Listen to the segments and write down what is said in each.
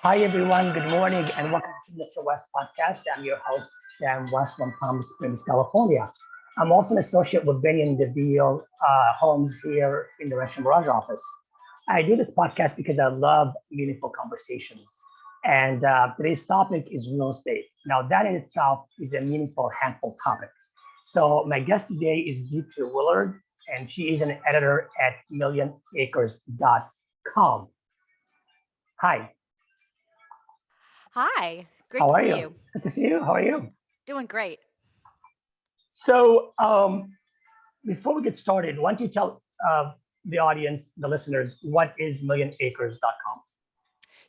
Hi everyone, good morning and welcome to Mr. West podcast. I'm your host, Sam West from Palm Springs, California. I'm also an associate with Benny and DeVille Homes here in the Russian Mirage office. I do this podcast because I love meaningful conversations. And today's topic is real estate. Now, that in itself is a meaningful, handful topic. So, my guest today is Deidre Woollard, and she is an editor at millionacres.com. Hi, Hi, great how to are see you? you. Good to see you. How are you? Doing great. So, before we get started, why don't you tell the audience, the listeners, what is millionacres.com?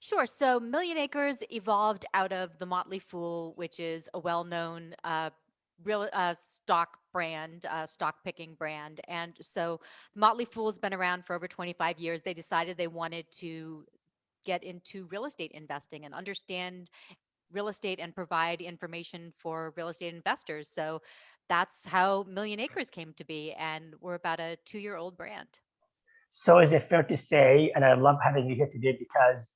Sure. So, Million Acres evolved out of the Motley Fool, which is a well-known real stock brand, stock picking brand. And so, Motley Fool's been around for over 25 years. They decided they wanted to get into real estate investing and understand real estate and provide information for real estate investors. So, that's how Million Acres came to be. And we're about a 2-year-old brand. So, is it fair to say, and I love having you here today because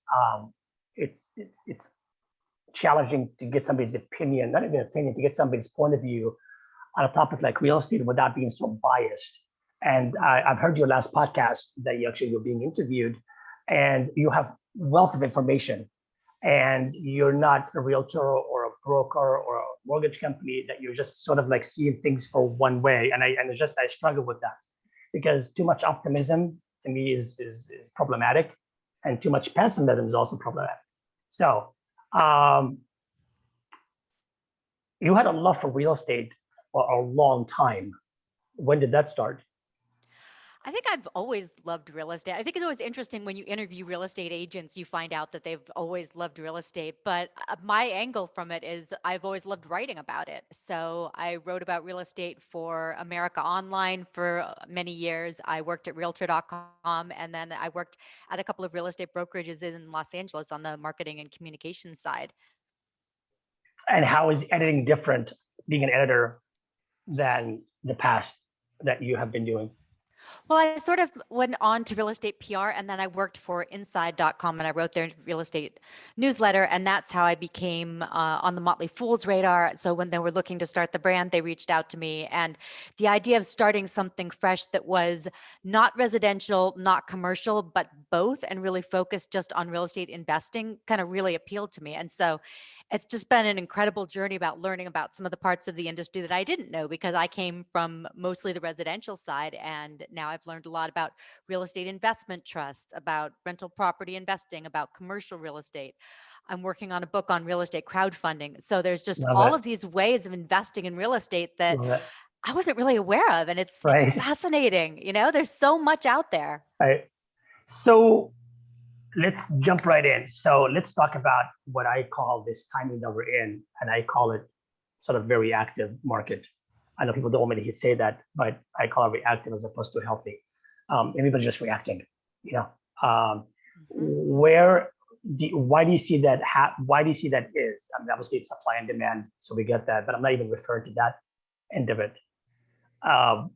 it's challenging to get somebody's opinion, not even opinion, to get somebody's point of view on a topic like real estate without being so biased. And I've heard your last podcast that you're being interviewed, and you have wealth of information, and you're not a realtor or a broker or a mortgage company that you're just sort of like seeing things for one way. And it's just I struggle with that because too much optimism to me is problematic, and too much pessimism is also problematic. So um, you had a love for real estate for a long time. When did that start? I think I've always loved real estate. I think it's always interesting when you interview real estate agents, you find out that they've always loved real estate. But my angle from it is I've always loved writing about it. So I wrote about real estate for America Online for many years. I worked at realtor.com, and then I worked at a couple of real estate brokerages in Los Angeles on the marketing and communications side. And how is editing different being an editor than the past that you have been doing? Well, I sort of went on to real estate PR, and then I worked for inside.com, and I wrote their real estate newsletter. And that's how I became on the Motley Fool's radar. So when they were looking to start the brand, they reached out to me. And the idea of starting something fresh that was not residential, not commercial, but both, and really focused just on real estate investing kind of really appealed to me. And so it's just been an incredible journey about learning about some of the parts of the industry that I didn't know because I came from mostly the residential side. And now I've learned a lot about real estate investment trusts, about rental property investing, about commercial real estate. I'm working on a book on real estate crowdfunding. So there's just Love all it. of these ways of investing in real estate that Love it. I wasn't really aware of. And it's Right. fascinating. There's so much out there. Right. So let's jump right in. So let's talk about what I call this timing that we're in, and I call it sort of very active market. I know people don't want me to say that, but I call it reactive as opposed to healthy. Everybody's just reacting. You know, Mhm. where why do you see that? Why do you see that is? I mean, obviously it's supply and demand, so we get that, but I'm not even referring to that end of it. Um,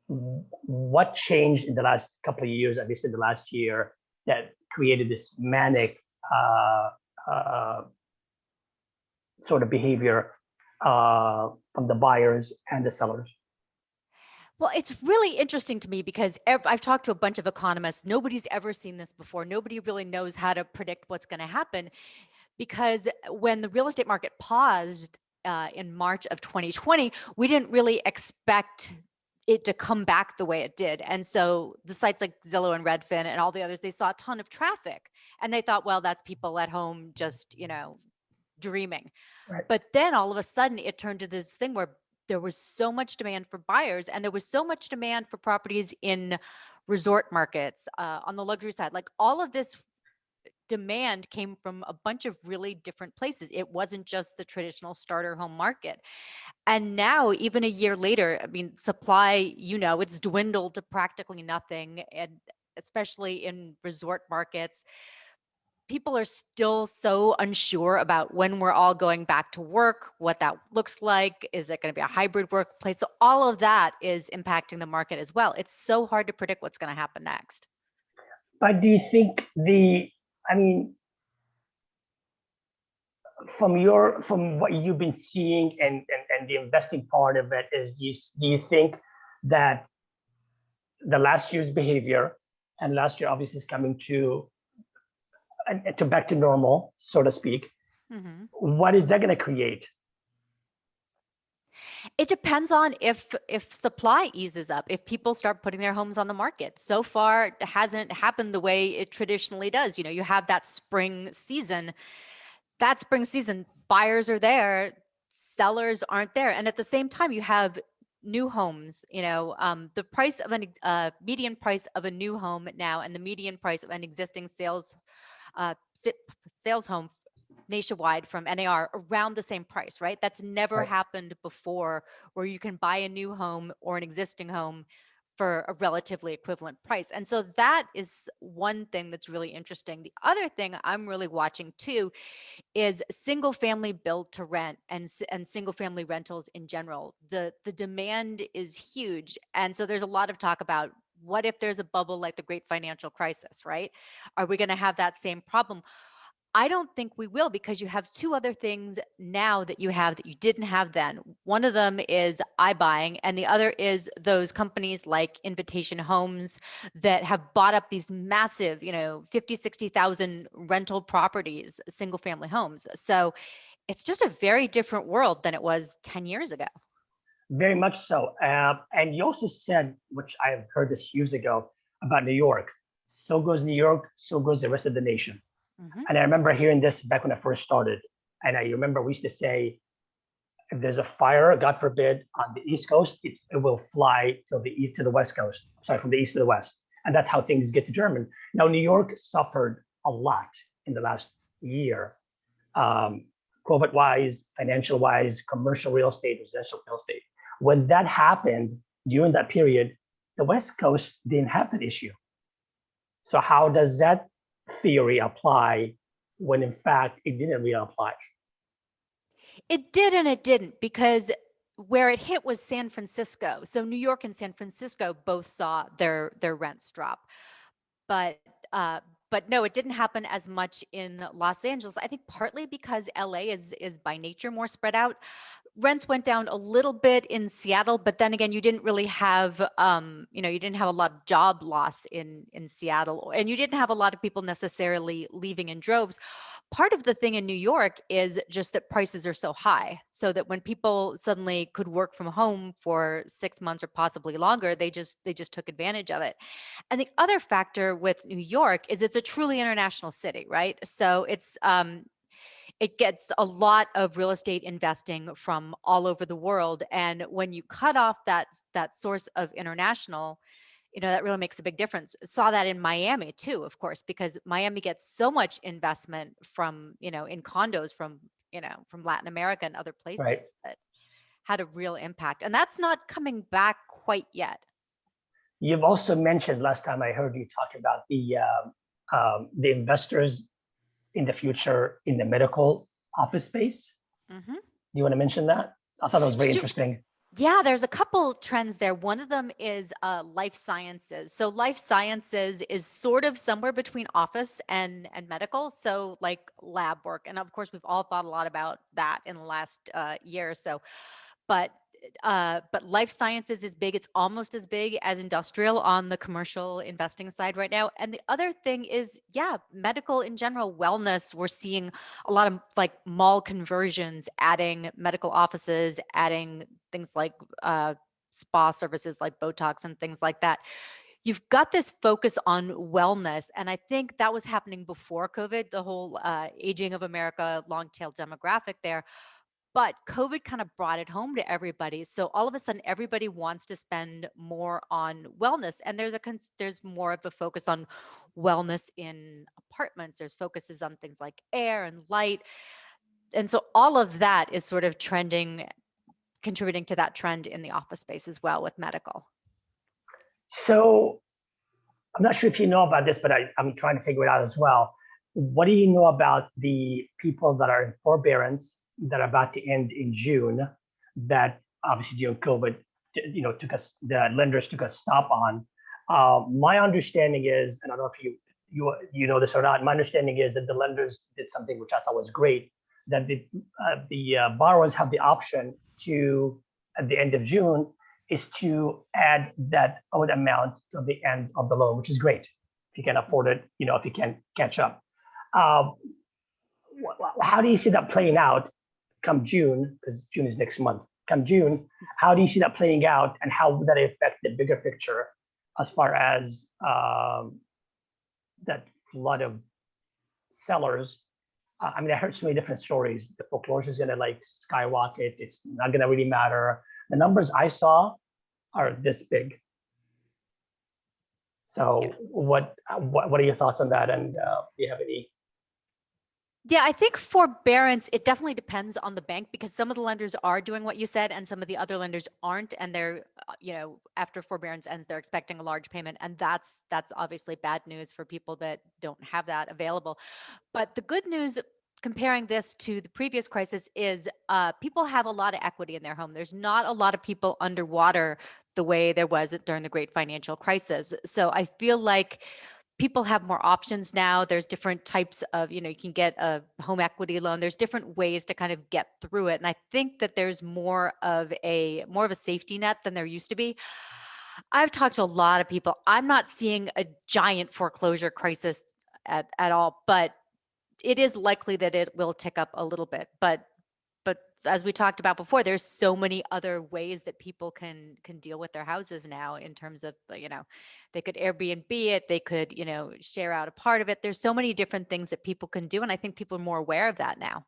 what changed in the last couple of years, at least in the last year, that created this manic uh, uh, sort of behavior from the buyers and the sellers? Well, it's really interesting to me because I've talked to a bunch of economists. Nobody's ever seen this before. Nobody really knows how to predict what's going to happen because when the real estate market paused in March of 2020, we didn't really expect it to come back the way it did. And so the sites like Zillow and Redfin and all the others, they saw a ton of traffic and they thought, well, that's people at home just, dreaming. Right. But then all of a sudden it turned into this thing where there was so much demand for buyers and there was so much demand for properties in resort markets on the luxury side. Like all of this demand came from a bunch of really different places. It wasn't just the traditional starter home market. And now, even a year later, I mean, supply, it's dwindled to practically nothing. And especially in resort markets, people are still so unsure about when we're all going back to work, what that looks like. Is it going to be a hybrid workplace? So all of that is impacting the market as well. It's so hard to predict what's going to happen next. But do you think I mean, from what you've been seeing and the investing part of it is, do you think that the last year's behavior and last year obviously is coming to back to normal, so to speak? Mm-hmm. What is that going to create? It depends on if supply eases up, if people start putting their homes on the market. So far, it hasn't happened the way it traditionally does. You know, you have that spring season. That spring season, buyers are there, sellers aren't there, and at the same time, you have new homes. You know, the price of a median price of a new home now, and the median price of an existing sales home nationwide from NAR around the same price, right? That's never Right. happened before, where you can buy a new home or an existing home for a relatively equivalent price. And so that is one thing that's really interesting. The other thing I'm really watching too is single family build to rent and single family rentals in general. The demand is huge. And so there's a lot of talk about, what if there's a bubble like the great financial crisis, right? Are we going to have that same problem? I don't think we will, because you have two other things now that you have that you didn't have then. One of them is iBuying, and the other is those companies like Invitation Homes that have bought up these massive, 50, 60,000 rental properties, single family homes. So it's just a very different world than it was 10 years ago. Very much so. And you also said, which I have heard this years ago, about New York. So goes New York, so goes the rest of the nation. Mm-hmm. And I remember hearing this back when I first started. And I remember we used to say, if there's a fire, God forbid, on the East Coast, it will fly to the east to the West Coast. Sorry, from the east to the west. And that's how things get determined. Now, New York suffered a lot in the last year, COVID-wise, financial-wise, commercial real estate, residential real estate. When that happened during that period, the West Coast didn't have that issue. So how does that theory apply when in fact it didn't really apply? It did and it didn't, because where it hit was San Francisco. So New York and San Francisco both saw their rents drop. But but no, it didn't happen as much in Los Angeles. I think partly because LA is by nature more spread out. Rents went down a little bit in Seattle, but then again, you didn't really have you didn't have a lot of job loss in Seattle, and you didn't have a lot of people necessarily leaving in droves. Part of the thing in New York is just that prices are so high, so that when people suddenly could work from home for 6 months or possibly longer, they just took advantage of it. And the other factor with New York is it's a truly international city, right? So it gets a lot of real estate investing from all over the world. And when you cut off that source of international, that really makes a big difference. Saw that in Miami too, of course, because Miami gets so much investment from, in condos from Latin America and other Right. places, that had a real impact. And that's not coming back quite yet. You've also mentioned last time I heard you talk about the investors in the future in the medical office space. Mm-hmm. You want to mention that? I thought that was very interesting. Yeah, there's a couple trends there. One of them is life sciences. So life sciences is sort of somewhere between office and medical. So like lab work, and of course we've all thought a lot about that in the last year or so. But life sciences is big. It's almost as big as industrial on the commercial investing side right now. And the other thing is, medical in general, wellness. We're seeing a lot of like mall conversions, adding medical offices, adding things like spa services like Botox and things like that. You've got this focus on wellness. And I think that was happening before COVID, the whole aging of America, long tail demographic there. But COVID kind of brought it home to everybody. So all of a sudden, everybody wants to spend more on wellness. And there's more of a focus on wellness in apartments. There's focuses on things like air and light. And so all of that is sort of contributing to that trend in the office space as well with medical. So I'm not sure if you know about this, but I'm trying to figure it out as well. What do you know about the people that are in forbearance that are about to end in June, that obviously during COVID, the lenders took a stop on? My understanding is, and I don't know if you know this or not, my understanding is that the lenders did something which I thought was great. that the borrowers have the option to, at the end of June, is to add that owed amount to the end of the loan, which is great if you can afford it, if you can catch up. How do you see that playing out come June? Because June is next month. Come June, how do you see that playing out, and how would that affect the bigger picture as far as that flood of sellers? I mean, I heard so many different stories. The foreclosure is going to like skyrocket. It's not going to really matter. The numbers I saw are this big. So what are your thoughts on that? And do you have any? Yeah, I think forbearance, it definitely depends on the bank, because some of the lenders are doing what you said and some of the other lenders aren't. And they're, after forbearance ends, they're expecting a large payment. And that's obviously bad news for people that don't have that available. But the good news, comparing this to the previous crisis, is people have a lot of equity in their home. There's not a lot of people underwater the way there was during the great financial crisis. So I feel like people have more options now. There's different types of, you can get a home equity loan. There's different ways to kind of get through it. And I think that there's more of a safety net than there used to be. I've talked to a lot of people. I'm not seeing a giant foreclosure crisis at all, but it is likely that it will tick up a little bit. But as we talked about before, there's so many other ways that people can deal with their houses now, in terms of, they could Airbnb it, they could, share out a part of it. There's so many different things that people can do. And I think people are more aware of that now.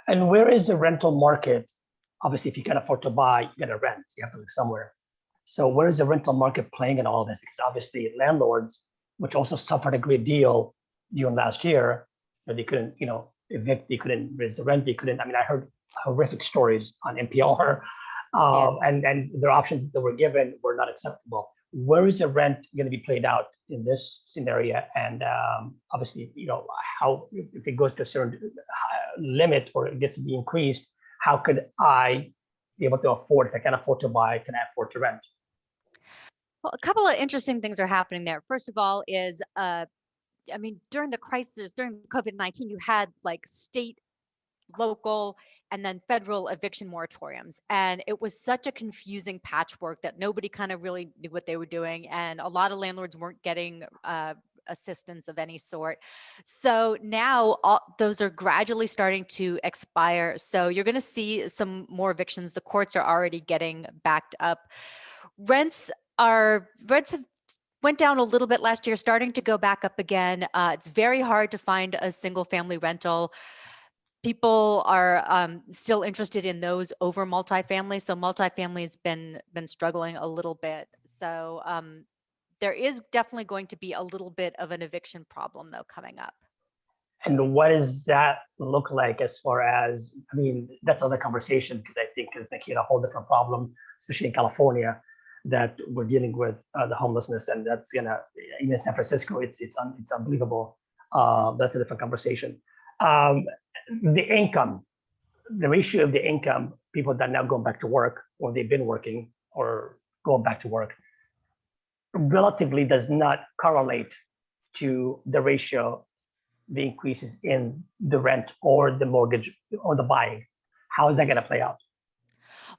And where is the rental market? Obviously, if you can afford to buy, you got to rent, you have to live somewhere. So where is the rental market playing in all of this? Because obviously landlords, which also suffered a great deal during last year, they couldn't, evict, they couldn't raise the rent, they couldn't. I mean, I heard horrific stories on NPR, and their options that were given were not acceptable. Where is the rent going to be played out in this scenario? And obviously, how, if it goes to a certain limit or it gets to be increased, how could I be able to afford? If I can't afford to buy, can I afford to rent? Well, a couple of interesting things are happening there. First of all is, during the crisis, during COVID-19, you had like state, local, and then federal eviction moratoriums. And it was such a confusing patchwork that nobody kind of really knew what they were doing. And a lot of landlords weren't getting assistance of any sort. So now those are gradually starting to expire. So you're going to see some more evictions. The courts are already getting backed up. Rents have went down a little bit last year, starting to go back up again. It's very hard to find a single family rental. People are still interested in those over multifamily. So multifamily has been struggling a little bit. So there is definitely going to be a little bit of an eviction problem though coming up. And what does that look like as far as, I mean, that's another conversation, because I think it's like a whole different problem, especially in California, that we're dealing with the homelessness, and that's gonna, even San Francisco, it's unbelievable. That's a different conversation. The income, the ratio of the income, people that are now going back to work, or they've been working or going back to work, relatively does not correlate to the ratio, the increases in the rent or the mortgage or the buying. How is that going to play out?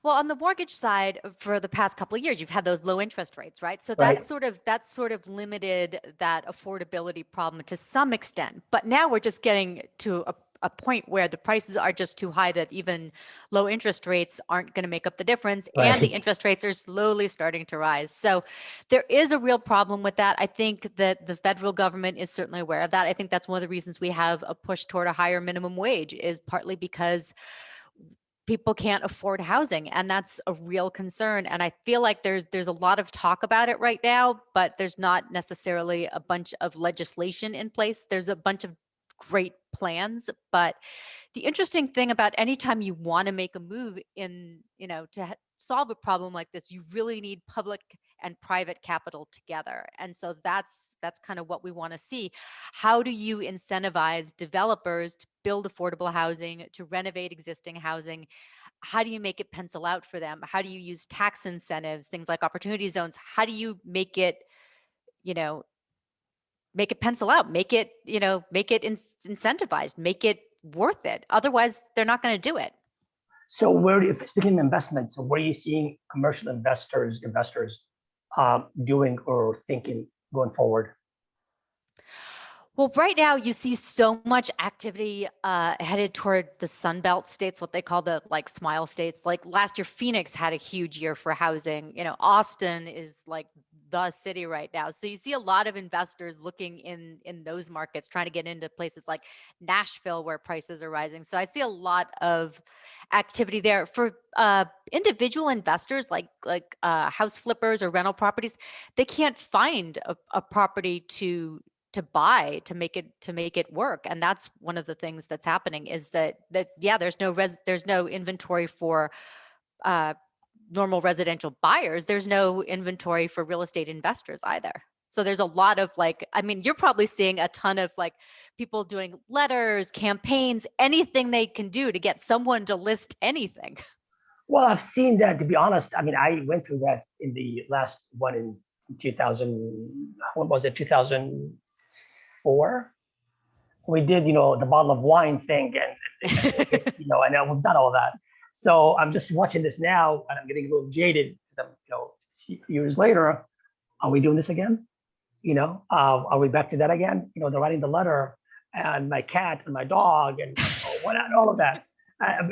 Well, on the mortgage side, for the past couple of years, you've had those low interest rates, right? So Right. that's sort of limited that affordability problem to some extent. But now we're just getting to a point where the prices are just too high that even low interest rates aren't going to make up the difference. Right. And the interest rates are slowly starting to rise. So there is a real problem with that. I think that the federal government is certainly aware of that. I think that's one of the reasons we have a push toward a higher minimum wage, is partly because people can't afford housing, and that's a real concern. And I feel like there's a lot of talk about it right now, but there's not necessarily a bunch of legislation in place. There's a bunch of great plans, but the interesting thing about anytime you want to make a move in, to solve a problem like this, you really need public and private capital together. And so that's kind of what we want to see. How do you incentivize developers to build affordable housing, to renovate existing housing? How do you make it pencil out for them? How do you use tax incentives, things like opportunity zones? How do you make it, make it pencil out, make it incentivized, make it, worth it. Otherwise, they're not going to do it. So if speaking of investments, where are you seeing commercial investors doing or thinking going forward? Well, right now you see so much activity headed toward the Sun Belt states, what they call the like smile states. Like last year, Phoenix had a huge year for housing. Austin is like the city right now. So you see a lot of investors looking in those markets, trying to get into places like Nashville where prices are rising. So I see a lot of activity there for individual investors like house flippers or rental properties. They can't find a property to buy to make it work, and that's one of the things that's happening is that yeah, there's no inventory for normal residential buyers. There's no inventory for real estate investors either. So there's a lot of you're probably seeing a ton of like people doing letters, campaigns, anything they can do to get someone to list anything. Well, I've seen that, to be honest. I mean, I went through that in the last one in 2000, what was it, 2004? We did, the bottle of wine thing, and I know we've done all that. So I'm just watching this now, and I'm getting a little jaded because I'm, years later, are we doing this again? Are we back to that again? They're writing the letter, and my cat and my dog, and all of that.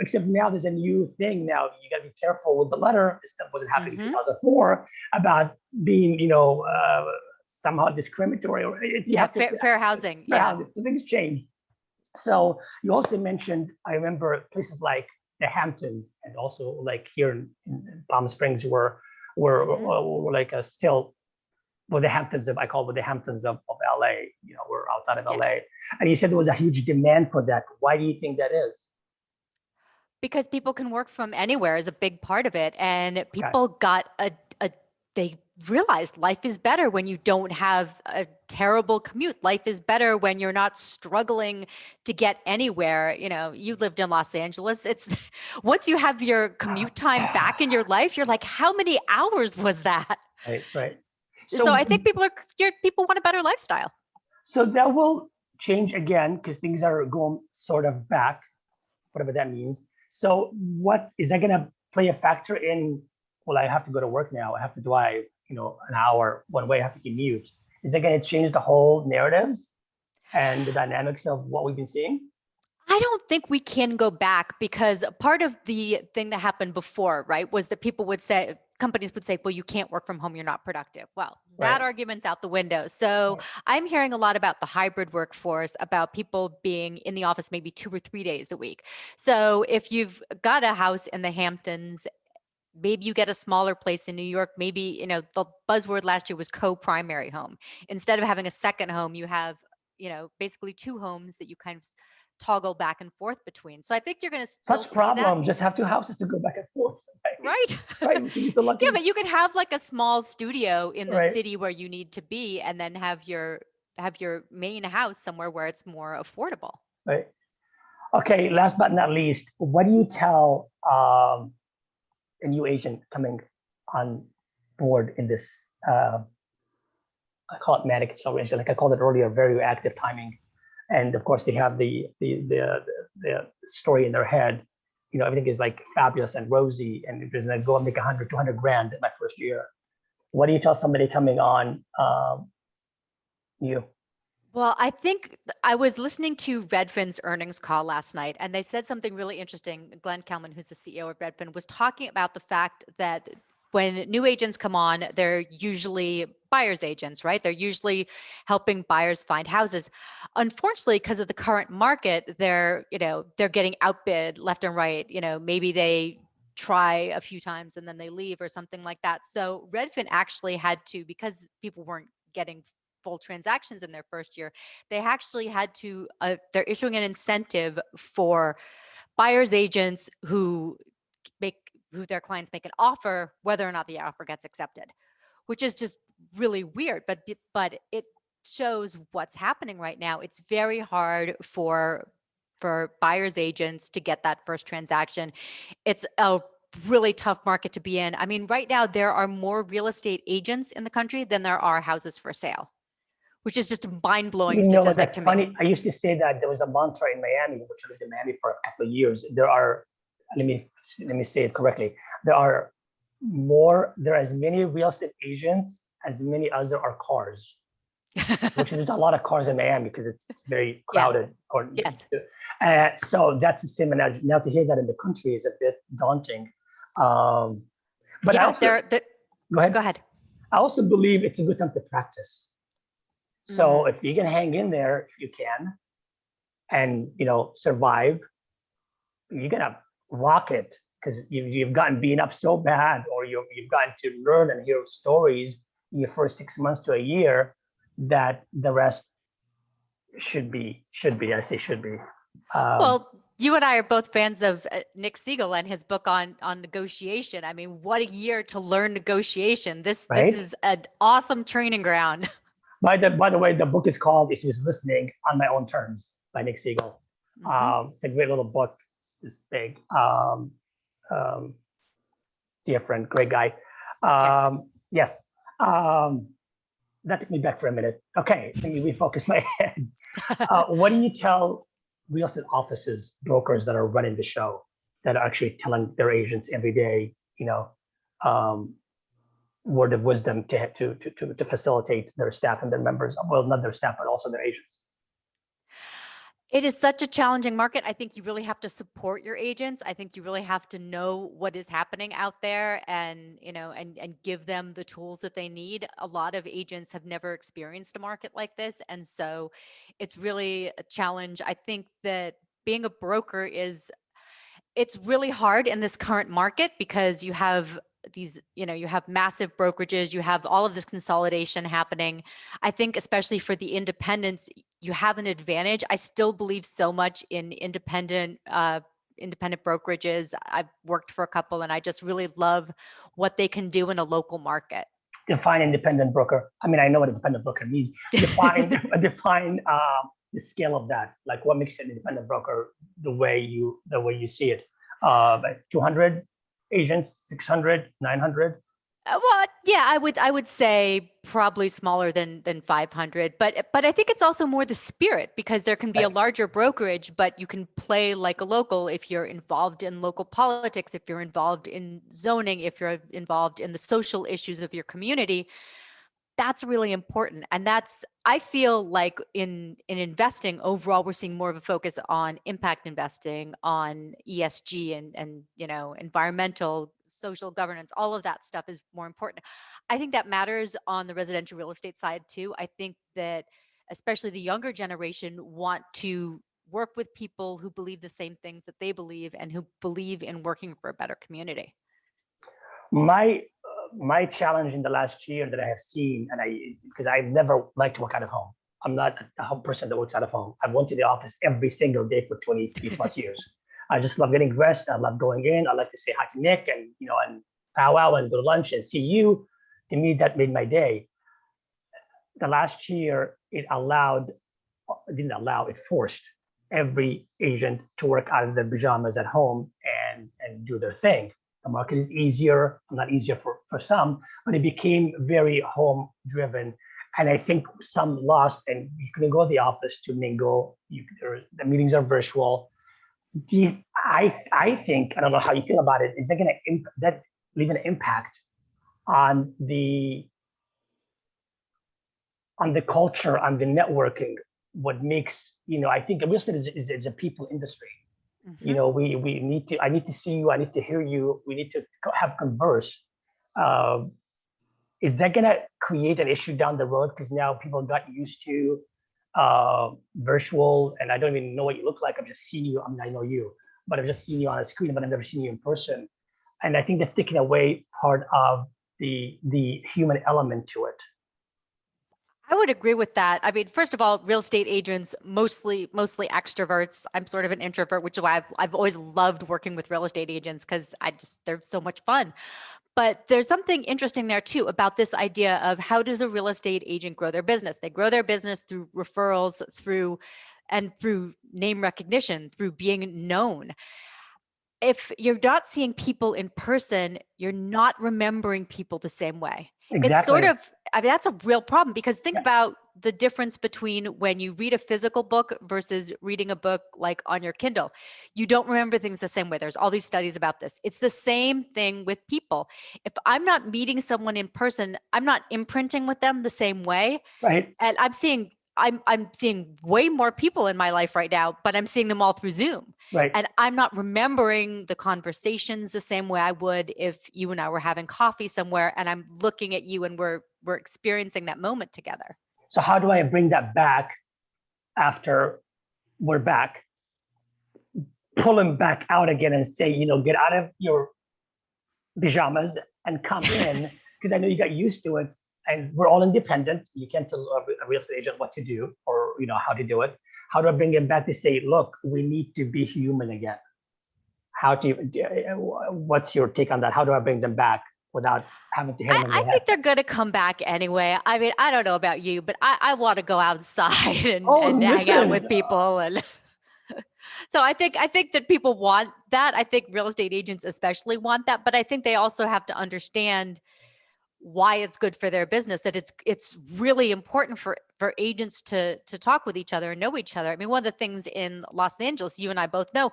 Except now there's a new thing. Now you got to be careful with the letter. This stuff wasn't happening in 2004 about being, somehow discriminatory or fair housing. Fair housing. So things change. So you also mentioned, I remember places like the Hamptons and also like here in Palm Springs were like a still, well, the Hamptons I call it the Hamptons of LA. We're outside of LA, and you said there was a huge demand for that. Why do you think that is? Because people can work from anywhere is a big part of it. And people got they realized life is better when you don't have a terrible commute. Life is better when you're not struggling to get anywhere. You lived in Los Angeles. It's once you have your commute time back in your life, you're like, how many hours was that? Right. So I think people want a better lifestyle. So that will change again because things are going sort of back, whatever that means. So what is that going to play a factor in? Well, I have to go to work now. I have to drive, an hour one way. I have to commute. Is that going to change the whole narratives and the dynamics of what we've been seeing? I don't think we can go back because part of the thing that happened before, right, was that companies would say, well, you can't work from home, you're not productive. Well, that argument's out the window. So I'm hearing a lot about the hybrid workforce, about people being in the office maybe 2 or 3 days a week. So if you've got a house in the Hamptons, maybe you get a smaller place in New York. Maybe, the buzzword last year was co-primary home. Instead of having a second home, you have, basically 2 homes that you kind of toggle back and forth between. So I think you're going to still see that. Just have 2 houses to go back and forth. Right. So lucky. Yeah, but you could have like a small studio in the city where you need to be, and then have your main house somewhere where it's more affordable. Right. Okay. Last but not least, what do you tell a new agent coming on board in this? I call it manic acceleration. Like I called it earlier, very active timing. And of course, they have the story in their head. Everything is like fabulous and rosy, and there's like go and make 100, 200 grand in my first year. What do you tell somebody coming on you? Well, I think I was listening to Redfin's earnings call last night, and they said something really interesting. Glenn Kelman, who's the CEO of Redfin, was talking about the fact that when new agents come on, they're usually buyer's agents, right? They're usually helping buyers find houses. Unfortunately, because of the current market, they're getting outbid left and right. Maybe they try a few times and then they leave or something like that. So Redfin actually had to, because people weren't getting full transactions in their first year, they actually had to, they're issuing an incentive for buyer's agents who their clients make an offer, whether or not the offer gets accepted, which is just really weird. But it shows what's happening right now. It's very hard for buyer's agents to get that first transaction. It's a really tough market to be in. I mean, right now there are more real estate agents in the country than there are houses for sale, which is just a mind-blowing You know, statistic that's to me. funny. I used to say that there was a mantra in Miami, which I lived in Miami for a couple of years. There are, let me say it correctly. There are there are as many real estate agents as many as there are cars, which is there's a lot of cars in Miami because it's very Yeah. crowded. Yes. So that's the same analogy. Now to hear that in the country is a bit daunting. But I Yeah, also, go ahead. Go ahead. I also believe it's a good time to practice. So Mhm. if you can hang in there, if you can, and survive, you're gonna rock it because you've gotten beaten up so bad, or you've gotten to learn and hear stories in your first 6 months to a year that the rest should be. I say should be. Well, you and I are both fans of Nick Siegel and his book on negotiation. I mean, what a year to learn negotiation. This Right. is an awesome training ground. By the way, the book is called "If He's Listening on My Own Terms" by Nick Siegel. It's a great little book. It's big. Dear friend, great guy. Yes. That took me back for a minute. Okay, let me refocus my head. What do you tell real estate offices, brokers that are running the show, that are actually telling their agents every day, word of wisdom to facilitate their staff and their members? Well, not their staff, but also their agents. It is such a challenging market. I think you really have to support your agents. I think you really have to know what is happening out there, and and give them the tools that they need. A lot of agents have never experienced a market like this, and so it's really a challenge. I think that being a broker it's really hard in this current market because you have you have massive brokerages, you have all of this consolidation happening. I think especially for the independents, you have an advantage. I still believe so much in independent brokerages. I've worked for a couple and I just really love what they can do in a local market. Define independent broker. I mean, I know what independent broker means. Define the scale of that. Like, what makes an independent broker the way you see it? 200 agents, 600, 900. Well, yeah, I would say probably smaller than 500, but I think it's also more the spirit, because there can be a Right. larger brokerage, but you can play like a local if you're involved in local politics, if you're involved in zoning, if you're involved in the social issues of your community. That's really important. And I feel like in investing overall, we're seeing more of a focus on impact investing, on ESG and environmental, social governance. All of that stuff is more important. I think that matters on the residential real estate side too. I think that especially the younger generation want to work with people who believe the same things that they believe and who believe in working for a better community. My challenge in the last year that I have seen, because I've never liked to work out of home. I'm not a home person that works out of home. I've went to the office every single day for 23 plus years. I just love getting dressed. I love going in. I like to say hi to Nick and powwow and go to lunch and see you. To me, that made my day. The last year, it forced every agent to work out of their pajamas at home and do their thing. The market is easier, not easier for some, but it became very home driven. And I think some lost, and you couldn't go to the office to mingle. The meetings are virtual. I think, I don't know how you feel about it, is that going to leave an impact on the culture, on the networking? What makes, I think real estate is a people industry. Mhm. We need to, I need to see you, I need to hear you, we need to have converse. Is that going to create an issue down the road? Because now people got used to virtual, and I don't even know what you look like. I've just seen you. I mean, I know you, but I've just seen you on a screen, but I've never seen you in person. And I think that's taking away part of the human element to it. I would agree with that. I mean, first of all, real estate agents, mostly extroverts. I'm sort of an introvert, which is why I've always loved working with real estate agents, because they're so much fun. But there's something interesting there too about this idea of how does a real estate agent grow their business? They grow their business through referrals, through name recognition, through being known. If you're not seeing people in person, you're not remembering people the same way. It's sort Exactly. of, I mean, that's a real problem because think about the difference between when you read a physical book versus reading a book like on your Kindle. You don't remember things the same way. There's all these studies about this. It's the same thing with people. If I'm not meeting someone in person, I'm not imprinting with them the same way. Right. And I'm seeing way more people in my life right now, but I'm seeing them all through Zoom. Right. And I'm not remembering the conversations the same way I would if you and I were having coffee somewhere and I'm looking at you and we're experiencing that moment together. So how do I bring that back after we're back? Pull them back out again and say, get out of your pajamas and come in, because I know you got used to it and we're all independent. You can't tell a real estate agent what to do or how to do it. How do I bring them back to say, look, we need to be human again? What's your take on that? How do I bring them back without having to hit them in the head? I think they're going to come back anyway. I mean, I don't know about you, but I want to go outside and hang out with people. And so I think that people want that. I think real estate agents especially want that, but I think they also have to understand why it's good for their business, that it's really important for agents to talk with each other and know each other. I mean, one of the things in Los Angeles, you and I both know,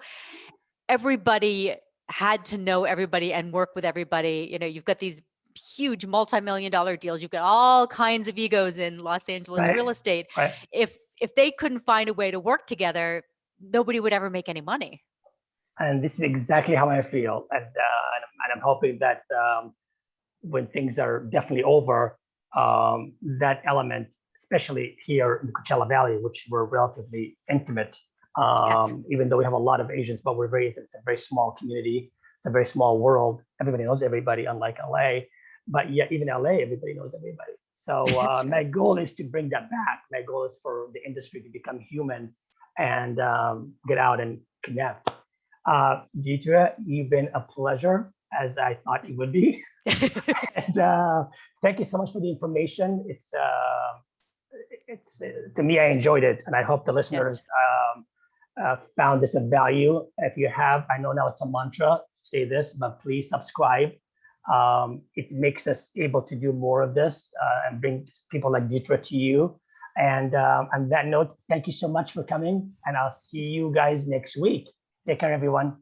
everybody had to know everybody and work with everybody. You've got these huge multi-million-dollar deals. You've got all kinds of egos in Los Angeles real estate. Right. If they couldn't find a way to work together, nobody would ever make any money. And this is exactly how I feel. And I'm hoping that when things are definitely over, that element, especially here in the Coachella Valley, which we're relatively intimate, even though we have a lot of agents, but we're very intimate. It's a very small community. It's a very small world. Everybody knows everybody, unlike LA. But yet, even LA, everybody knows everybody. So my goal is to bring that back. My goal is for the industry to become human and get out and connect. Deidre, you've been a pleasure, as I thought you would be. And thank you so much for the information. It's to me, I enjoyed it, and I hope the listeners found this of value. If you have, I know now it's a mantra, say this, but please subscribe. It makes us able to do more of this and bring people like Deidre to you. And on that note, thank you so much for coming, and I'll see you guys next week. Take care, everyone.